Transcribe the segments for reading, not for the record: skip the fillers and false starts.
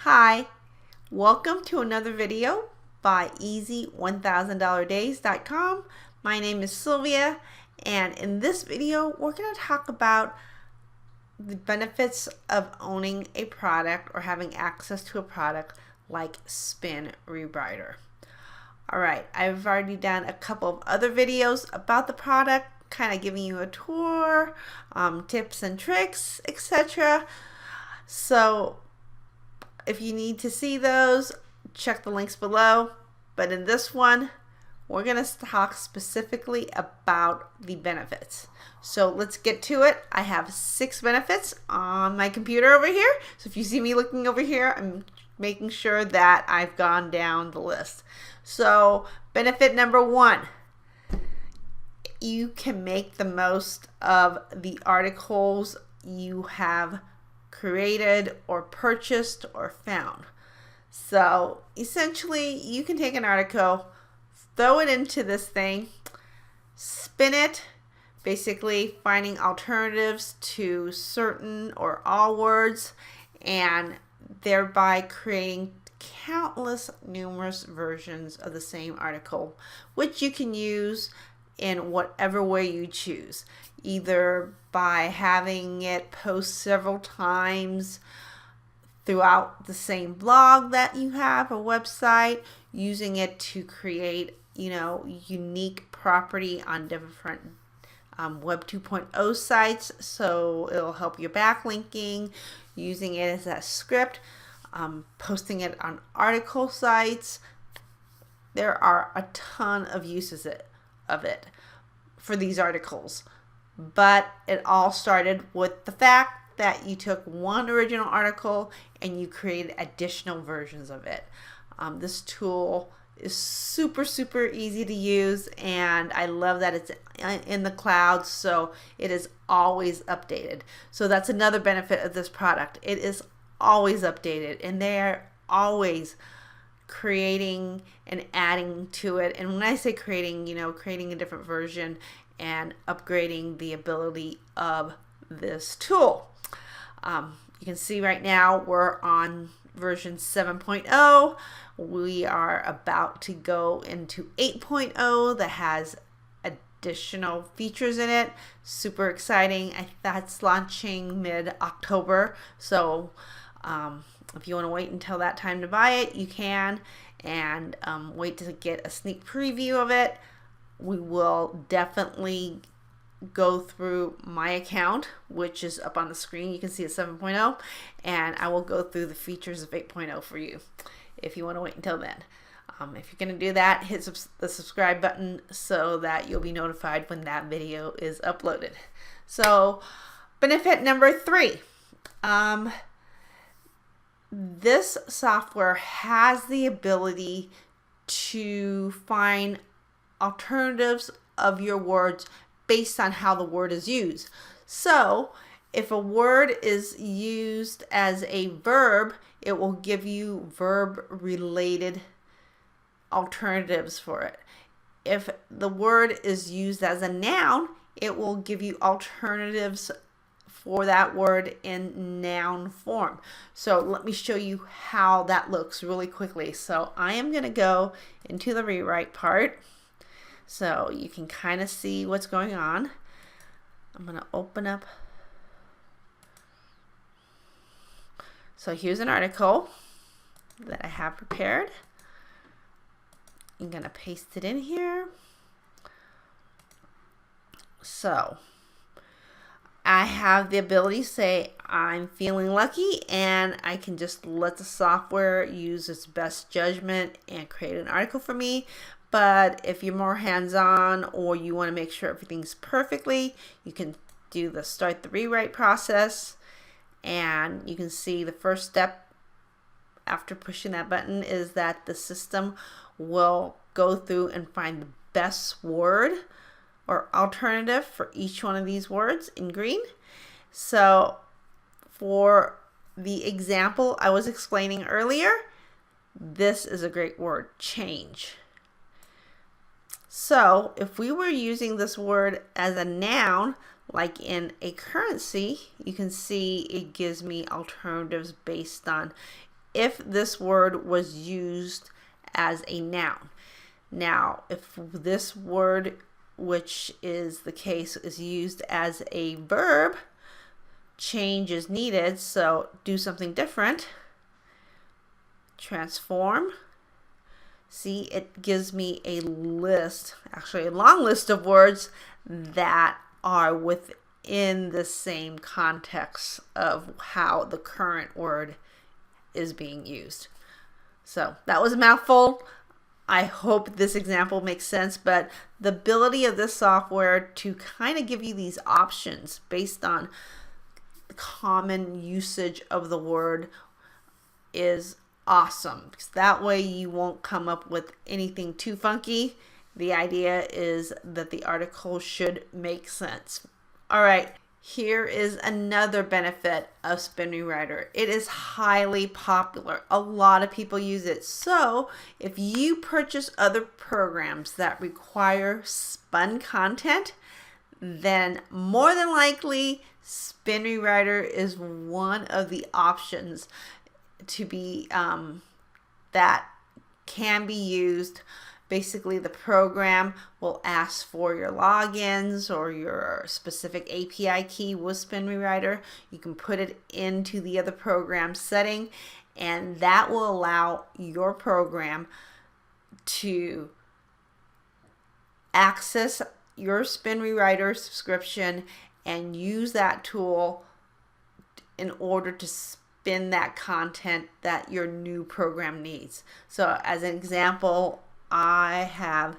Hi, welcome to another video by easy1000days.com. My name is Sylvia, and in this video we're going to talk about the benefits of owning a product or having access to a product like Spin Rewriter. Alright, I've already done a couple of other videos about the product, kind of giving you a tour, tips and tricks, etc. So if you need to see those, check the links below. But in this one, we're going to talk specifically about the benefits. So let's get to it. I have 6 benefits on my computer over here. So if you see me looking over here, I'm making sure that I've gone down the list. So benefit number 1, you can make the most of the articles you have created or purchased or found. So essentially you can take an article, throw it into this thing, spin it, basically finding alternatives to certain or all words, and thereby creating countless numerous versions of the same article, which you can use in whatever way you choose, either by having it post several times throughout the same blog that you have, a website, using it to create, unique property on different Web 2.0 sites, so it'll help your backlinking, using it as a script, posting it on article sites. There are a ton of uses of it for these articles, but it all started with the fact that you took one original article and you created additional versions of it. This tool is super easy to use, and I love that it's in the cloud, so it is always updated. So that's another benefit of this product. It is always updated, and they are always creating and adding to it. And when I say creating, creating a different version and upgrading the ability of this tool. You can see right now we're on version 7.0. We are about to go into 8.0 that has additional features in it. Super exciting. That's launching mid-October. So if you want to wait until that time to buy it, you can, and wait to get a sneak preview of it. We will definitely go through my account, which is up on the screen. You can see it's 7.0, and I will go through the features of 8.0 for you if you want to wait until then. If you're going to do that, hit the subscribe button so that you'll be notified when that video is uploaded. So benefit number 3. This software has the ability to find alternatives of your words based on how the word is used. So if a word is used as a verb, it will give you verb related alternatives for it. If the word is used as a noun, it will give you alternatives for that word in noun form. So let me show you how that looks really quickly. So I am going to go into the rewrite part so you can kind of see what's going on. I'm going to open up. So here's an article that I have prepared. I'm going to paste it in here. So I have the ability to say I'm feeling lucky, and I can just let the software use its best judgment and create an article for me. But if you're more hands-on or you want to make sure everything's perfectly, you can do the start the rewrite process, and you can see the first step after pushing that button is that the system will go through and find the best word or alternative for each one of these words in green. So for the example I was explaining earlier, this is a great word, change. So if we were using this word as a noun, like in a currency, you can see it gives me alternatives based on if this word was used as a noun. Now, if this word, which is the case, is used as a verb, change is needed. So do something different. Transform. See, it gives me a list, actually a long list of words that are within the same context of how the current word is being used. So that was a mouthful. I hope this example makes sense, but the ability of this software to kind of give you these options based on the common usage of the word is awesome, because that way you won't come up with anything too funky. The idea is that the article should make sense. All right, here is another benefit of Spin Rewriter. It is highly popular. A lot of people use it. So if you purchase other programs that require spun content, then more than likely Spin Rewriter is one of the options to be that can be used. Basically, the program will ask for your logins or your specific API key with Spin Rewriter. You can put it into the other program setting, and that will allow your program to access your Spin Rewriter subscription and use that tool in order to spin that content that your new program needs. So as an example, I have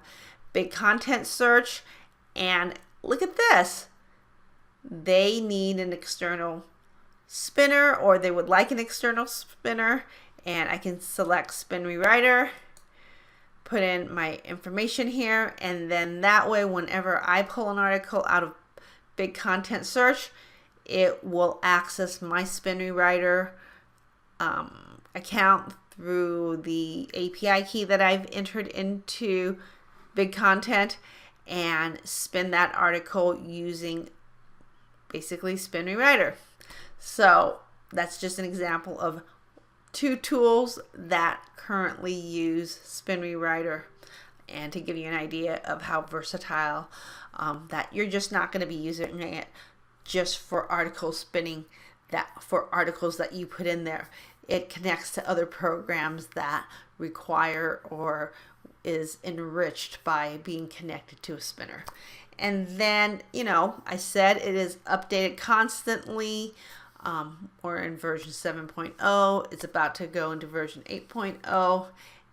big content search, and look at this. They need an external spinner, or they would like an external spinner, and I can select Spin Rewriter, put in my information here, and then that way whenever I pull an article out of big content search, it will access my Spin Rewriter account through the API key that I've entered into big content and spin that article using basically Spin Rewriter. So that's just an example of two tools that currently use Spin Rewriter, and to give you an idea of how versatile that you're just not going to be using it just for article spinning, that for articles that you put in there. It connects to other programs that require or is enriched by being connected to a spinner. And then, I said it is updated constantly. We're in version 7.0. It's about to go into version 8.0.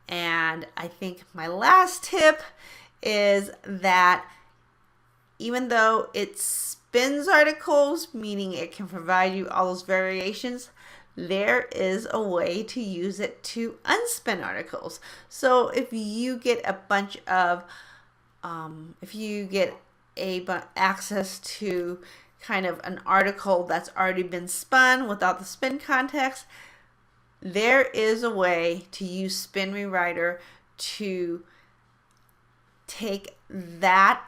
And I think my last tip is that even though it spins articles, meaning it can provide you all those variations, there is a way to use it to unspin articles. So if you get a bunch of, access to kind of an article that's already been spun without the spin context, there is a way to use Spin Rewriter to take that,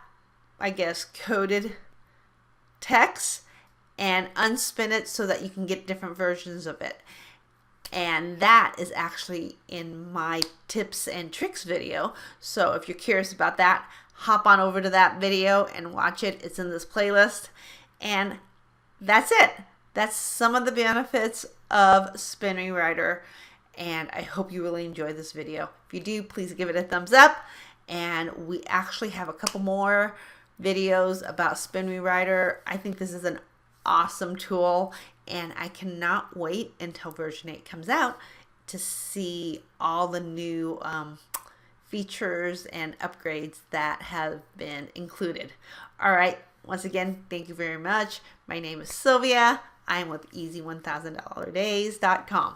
coded text and unspin it so that you can get different versions of it. And that is actually in my tips and tricks video. So if you're curious about that, hop on over to that video and watch it. It's in this playlist. And that's it. That's some of the benefits of Spin Rewriter. And I hope you really enjoyed this video. If you do, please give it a thumbs up. And we actually have a couple more videos about Spin Rewriter. I think this is an awesome tool, and I cannot wait until version 8 comes out to see all the new features and upgrades that have been included. All right, once again, thank you very much. My name is Sylvia. I'm with easy1000days.com.